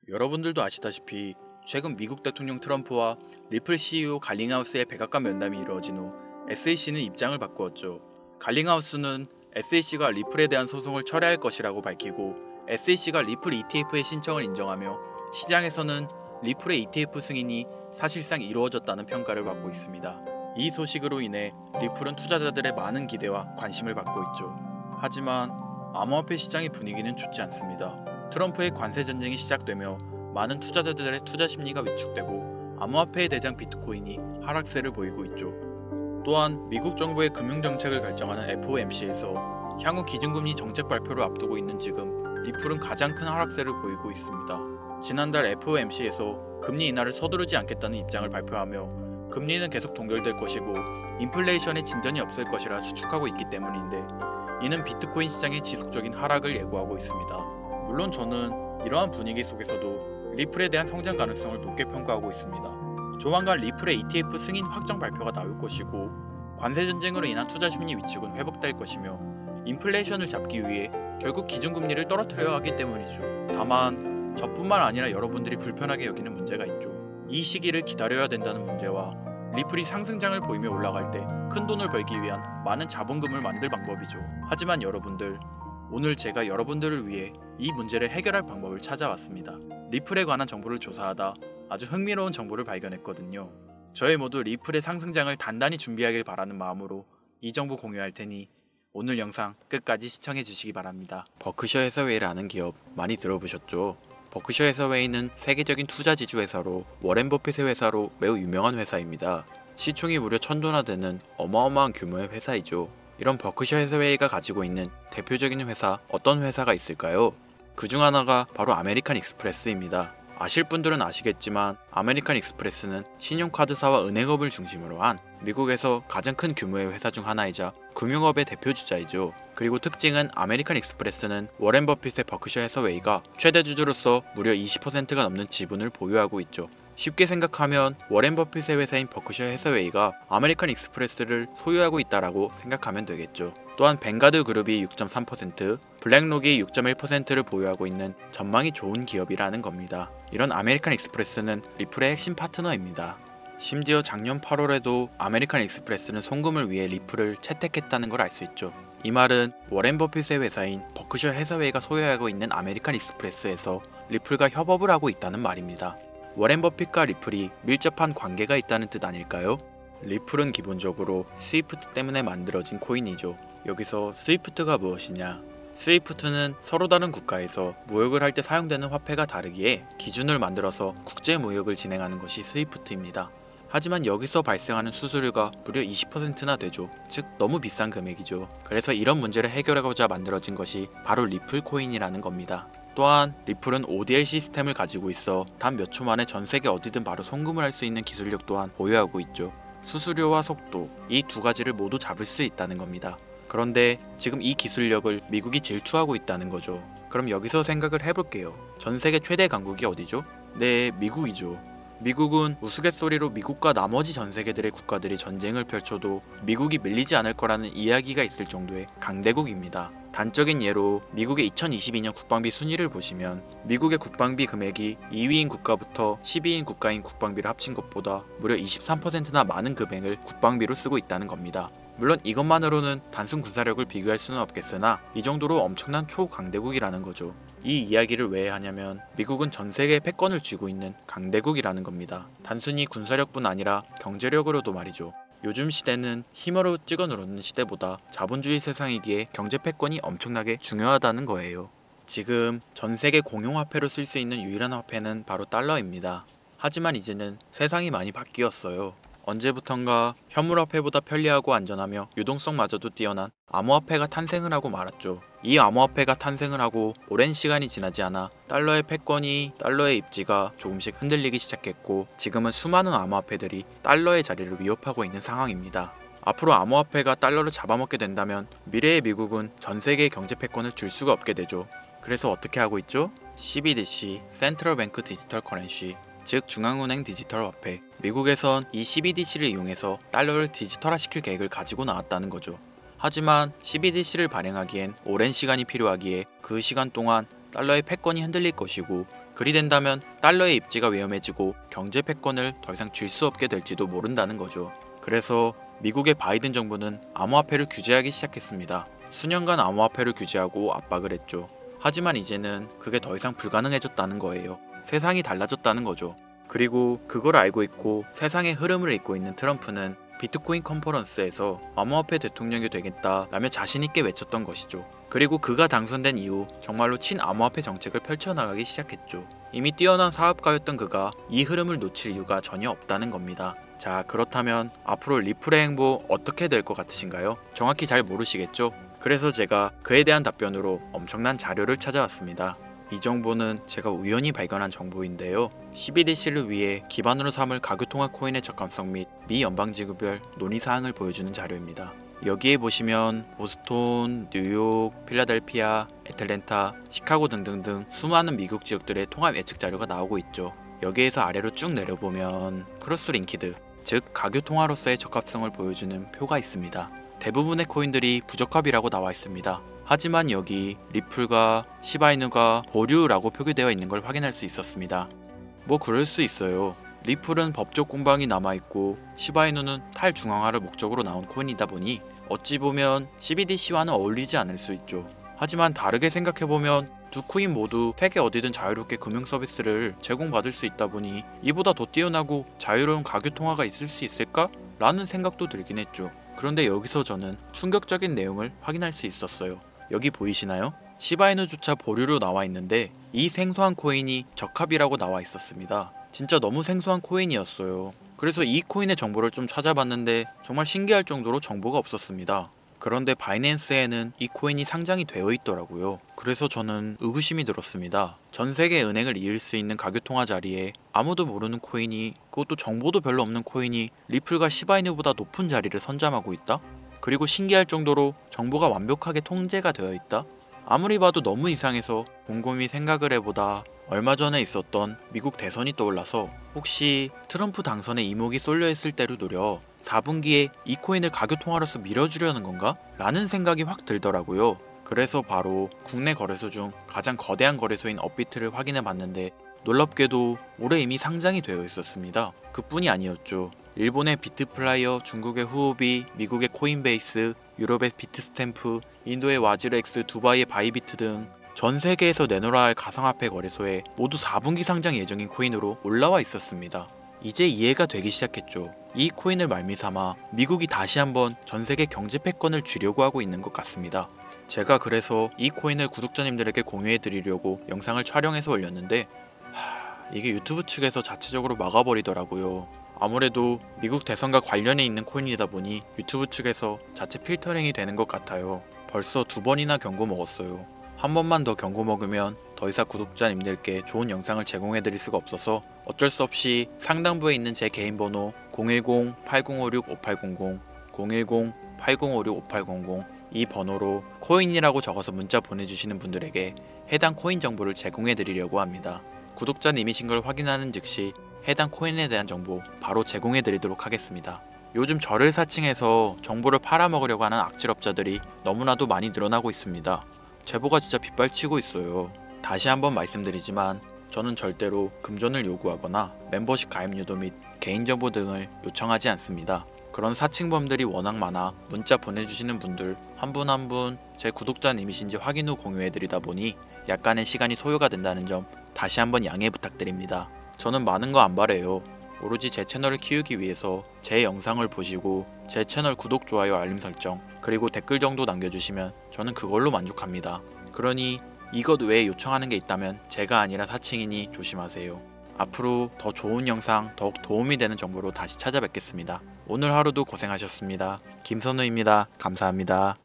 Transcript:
여러분들도 아시다시피 최근 미국 대통령 트럼프와 리플 CEO 갈링하우스의 백악관 면담이 이루어진 후 SEC는 입장을 바꾸었죠. 갈링하우스는 SEC가 리플에 대한 소송을 철회할 것이라고 밝히고 SEC가 리플 ETF의 신청을 인정하며 시장에서는 리플의 ETF 승인이 사실상 이루어졌다는 평가를 받고 있습니다. 이 소식으로 인해 리플은 투자자들의 많은 기대와 관심을 받고 있죠. 하지만 암호화폐 시장의 분위기는 좋지 않습니다. 트럼프의 관세 전쟁이 시작되며 많은 투자자들의 투자 심리가 위축되고 암호화폐의 대장 비트코인이 하락세를 보이고 있죠. 또한 미국 정부의 금융 정책을 결정하는 FOMC에서 향후 기준금리 정책 발표를 앞두고 있는 지금 리플은 가장 큰 하락세를 보이고 있습니다. 지난달 FOMC에서 금리 인하를 서두르지 않겠다는 입장을 발표하며 금리는 계속 동결될 것이고 인플레이션에 진전이 없을 것이라 추측하고 있기 때문인데 이는 비트코인 시장의 지속적인 하락을 예고하고 있습니다. 물론 저는 이러한 분위기 속에서도 리플에 대한 성장 가능성을 높게 평가하고 있습니다. 조만간 리플의 ETF 승인 확정 발표가 나올 것이고 관세 전쟁으로 인한 투자 심리 위축은 회복될 것이며 인플레이션을 잡기 위해 결국 기준금리를 떨어뜨려야 하기 때문이죠. 다만 저뿐만 아니라 여러분들이 불편하게 여기는 문제가 있죠. 이 시기를 기다려야 된다는 문제와 리플이 상승장을 보이며 올라갈 때 큰 돈을 벌기 위한 많은 자본금을 만들 방법이죠. 하지만 여러분들, 오늘 제가 여러분들을 위해 이 문제를 해결할 방법을 찾아왔습니다. 리플에 관한 정보를 조사하다 아주 흥미로운 정보를 발견했거든요. 저희 모두 리플의 상승장을 단단히 준비하길 바라는 마음으로 이 정보 공유할 테니 오늘 영상 끝까지 시청해 주시기 바랍니다. 버크셔 해서웨이라는 기업 많이 들어보셨죠? 버크셔 해서웨이는 세계적인 투자 지주 회사로 워렌 버핏의 회사로 매우 유명한 회사입니다. 시총이 무려 1000조나 되는 어마어마한 규모의 회사이죠. 이런 버크셔 해서웨이가 가지고 있는 대표적인 회사, 어떤 회사가 있을까요? 그 중 하나가 바로 아메리칸 익스프레스입니다. 아실 분들은 아시겠지만 아메리칸 익스프레스는 신용카드사와 은행업을 중심으로 한 미국에서 가장 큰 규모의 회사 중 하나이자 금융업의 대표주자이죠. 그리고 특징은 아메리칸 익스프레스는 워렌 버핏의 버크셔 해서웨이가 최대 주주로서 무려 20%가 넘는 지분을 보유하고 있죠. 쉽게 생각하면 워렌 버핏의 회사인 버크셔 해서웨이가 아메리칸 익스프레스를 소유하고 있다라고 생각하면 되겠죠. 또한 뱅가드 그룹이 6.3%, 블랙록이 6.1%를 보유하고 있는 전망이 좋은 기업이라는 겁니다. 이런 아메리칸 익스프레스는 리플의 핵심 파트너입니다. 심지어 작년 8월에도 아메리칸 익스프레스는 송금을 위해 리플을 채택했다는 걸 알 수 있죠. 이 말은 워렌 버핏의 회사인 버크셔 해서웨이가 소유하고 있는 아메리칸 익스프레스에서 리플과 협업을 하고 있다는 말입니다. 워렌 버핏과 리플이 밀접한 관계가 있다는 뜻 아닐까요? 리플은 기본적으로 스위프트 때문에 만들어진 코인이죠. 여기서 스위프트가 무엇이냐? 스위프트는 서로 다른 국가에서 무역을 할 때 사용되는 화폐가 다르기에 기준을 만들어서 국제 무역을 진행하는 것이 스위프트입니다. 하지만 여기서 발생하는 수수료가 무려 20%나 되죠. 즉 너무 비싼 금액이죠. 그래서 이런 문제를 해결하고자 만들어진 것이 바로 리플 코인이라는 겁니다. 또한 리플은 ODL 시스템을 가지고 있어 단 몇 초 만에 전 세계 어디든 바로 송금을 할 수 있는 기술력 또한 보유하고 있죠. 수수료와 속도, 이 두 가지를 모두 잡을 수 있다는 겁니다. 그런데 지금 이 기술력을 미국이 질투하고 있다는 거죠. 그럼 여기서 생각을 해볼게요. 전 세계 최대 강국이 어디죠? 네, 미국이죠. 미국은 우스갯소리로 미국과 나머지 전 세계들의 국가들이 전쟁을 펼쳐도 미국이 밀리지 않을 거라는 이야기가 있을 정도의 강대국입니다. 단적인 예로 미국의 2022년 국방비 순위를 보시면 미국의 국방비 금액이 2위인 국가부터 10위인 국가인 국방비를 합친 것보다 무려 23%나 많은 금액을 국방비로 쓰고 있다는 겁니다. 물론 이것만으로는 단순 군사력을 비교할 수는 없겠으나 이 정도로 엄청난 초강대국이라는 거죠. 이 이야기를 왜 하냐면 미국은 전 세계의 패권을 쥐고 있는 강대국이라는 겁니다. 단순히 군사력뿐 아니라 경제력으로도 말이죠. 요즘 시대는 힘으로 찍어 누르는 시대보다 자본주의 세상이기에 경제 패권이 엄청나게 중요하다는 거예요. 지금 전 세계 공용화폐로 쓸 수 있는 유일한 화폐는 바로 달러입니다. 하지만 이제는 세상이 많이 바뀌었어요. 언제부턴가 현물화폐보다 편리하고 안전하며 유동성마저도 뛰어난 암호화폐가 탄생을 하고 말았죠. 이 암호화폐가 탄생을 하고 오랜 시간이 지나지 않아 달러의 패권이, 달러의 입지가 조금씩 흔들리기 시작했고 지금은 수많은 암호화폐들이 달러의 자리를 위협하고 있는 상황입니다. 앞으로 암호화폐가 달러를 잡아먹게 된다면 미래의 미국은 전 세계의 경제 패권을 줄 수가 없게 되죠. 그래서 어떻게 하고 있죠? CBDC, 센트럴 뱅크 디지털 커런시, 즉 중앙은행 디지털 화폐. 미국에선 이 CBDC를 이용해서 달러를 디지털화시킬 계획을 가지고 나왔다는 거죠. 하지만 CBDC를 발행하기엔 오랜 시간이 필요하기에 그 시간 동안 달러의 패권이 흔들릴 것이고, 그리 된다면 달러의 입지가 위험해지고 경제 패권을 더 이상 쥘 수 없게 될지도 모른다는 거죠. 그래서 미국의 바이든 정부는 암호화폐를 규제하기 시작했습니다. 수년간 암호화폐를 규제하고 압박을 했죠. 하지만 이제는 그게 더 이상 불가능해졌다는 거예요. 세상이 달라졌다는 거죠. 그리고 그걸 알고 있고 세상의 흐름을 읽고 있는 트럼프는 비트코인 컨퍼런스에서 암호화폐 대통령이 되겠다라며 자신있게 외쳤던 것이죠. 그리고 그가 당선된 이후 정말로 친암호화폐 정책을 펼쳐나가기 시작했죠. 이미 뛰어난 사업가였던 그가 이 흐름을 놓칠 이유가 전혀 없다는 겁니다. 자, 그렇다면 앞으로 리플의 행보 어떻게 될 것 같으신가요? 정확히 잘 모르시겠죠? 그래서 제가 그에 대한 답변으로 엄청난 자료를 찾아왔습니다. 이 정보는 제가 우연히 발견한 정보인데요. CBDC를 위해 기반으로 삼을 가교통화 코인의 적합성 및 미 연방지구별 논의사항을 보여주는 자료입니다. 여기에 보시면 보스톤, 뉴욕, 필라델피아, 애틀랜타, 시카고 등등등 수많은 미국 지역들의 통합 예측 자료가 나오고 있죠. 여기에서 아래로 쭉 내려보면 크로스링키드, 즉 가교통화로서의 적합성을 보여주는 표가 있습니다. 대부분의 코인들이 부적합이라고 나와 있습니다. 하지만 여기 리플과 시바이누가 보류라고 표기되어 있는 걸 확인할 수 있었습니다. 뭐 그럴 수 있어요. 리플은 법적 공방이 남아있고 시바이누는 탈중앙화를 목적으로 나온 코인이다 보니 어찌 보면 CBDC와는 어울리지 않을 수 있죠. 하지만 다르게 생각해보면 두 코인 모두 세계 어디든 자유롭게 금융 서비스를 제공받을 수 있다 보니 이보다 더 뛰어나고 자유로운 가교통화가 있을 수 있을까? 라는 생각도 들긴 했죠. 그런데 여기서 저는 충격적인 내용을 확인할 수 있었어요. 여기 보이시나요? 시바이누조차 보류로 나와 있는데 이 생소한 코인이 적합이라고 나와 있었습니다. 진짜 너무 생소한 코인이었어요. 그래서 이 코인의 정보를 좀 찾아봤는데 정말 신기할 정도로 정보가 없었습니다. 그런데 바이낸스에는 이 코인이 상장이 되어 있더라고요. 그래서 저는 의구심이 들었습니다. 전 세계 은행을 이을 수 있는 가교통화 자리에 아무도 모르는 코인이, 그것도 정보도 별로 없는 코인이 리플과 시바이누보다 높은 자리를 선점하고 있다? 그리고 신기할 정도로 정보가 완벽하게 통제가 되어 있다? 아무리 봐도 너무 이상해서 곰곰이 생각을 해보다 얼마 전에 있었던 미국 대선이 떠올라서 혹시 트럼프 당선에 이목이 쏠려 있을 때를 노려 4분기에 이 코인을 가교통화로서 밀어주려는 건가? 라는 생각이 확 들더라고요. 그래서 바로 국내 거래소 중 가장 거대한 거래소인 업비트를 확인해 봤는데 놀랍게도 올해 이미 상장이 되어 있었습니다. 그뿐이 아니었죠. 일본의 비트플라이어, 중국의 후오비, 미국의 코인베이스, 유럽의 비트스탬프, 인도의 와즈렉스, 두바이의 바이비트 등 전 세계에서 내놓아야 할 가상화폐 거래소에 모두 4분기 상장 예정인 코인으로 올라와 있었습니다. 이제 이해가 되기 시작했죠. 이 코인을 말미삼아 미국이 다시 한번 전 세계 경제 패권을 쥐려고 하고 있는 것 같습니다. 제가 그래서 이 코인을 구독자님들에게 공유해 드리려고 영상을 촬영해서 올렸는데 이게 유튜브 측에서 자체적으로 막아버리더라고요. 아무래도 미국 대선과 관련해 있는 코인이다 보니 유튜브 측에서 자체 필터링이 되는 것 같아요. 벌써 2번이나 경고 먹었어요. 한 번만 더 경고 먹으면 더 이상 구독자님들께 좋은 영상을 제공해 드릴 수가 없어서 어쩔 수 없이 상단부에 있는 제 개인 번호 010-8056-5800, 010-8056-5800 이 번호로 코인이라고 적어서 문자 보내주시는 분들에게 해당 코인 정보를 제공해 드리려고 합니다. 구독자님이신 걸 확인하는 즉시 해당 코인에 대한 정보 바로 제공해 드리도록 하겠습니다. 요즘 저를 사칭해서 정보를 팔아먹으려고 하는 악질업자들이 너무나도 많이 늘어나고 있습니다. 제보가 진짜 빗발치고 있어요. 다시 한번 말씀드리지만 저는 절대로 금전을 요구하거나 멤버십 가입 유도 및 개인정보 등을 요청하지 않습니다. 그런 사칭범들이 워낙 많아 문자 보내주시는 분들 한 분 한 분 제 구독자님이신지 확인 후 공유해드리다 보니 약간의 시간이 소요가 된다는 점 다시 한번 양해 부탁드립니다. 저는 많은 거 안 바래요. 오로지 제 채널을 키우기 위해서 제 영상을 보시고 제 채널 구독, 좋아요, 알림 설정 그리고 댓글 정도 남겨주시면 저는 그걸로 만족합니다. 그러니 이것 외에 요청하는 게 있다면 제가 아니라 사칭이니 조심하세요. 앞으로 더 좋은 영상, 더욱 도움이 되는 정보로 다시 찾아뵙겠습니다. 오늘 하루도 고생하셨습니다. 김선우입니다. 감사합니다.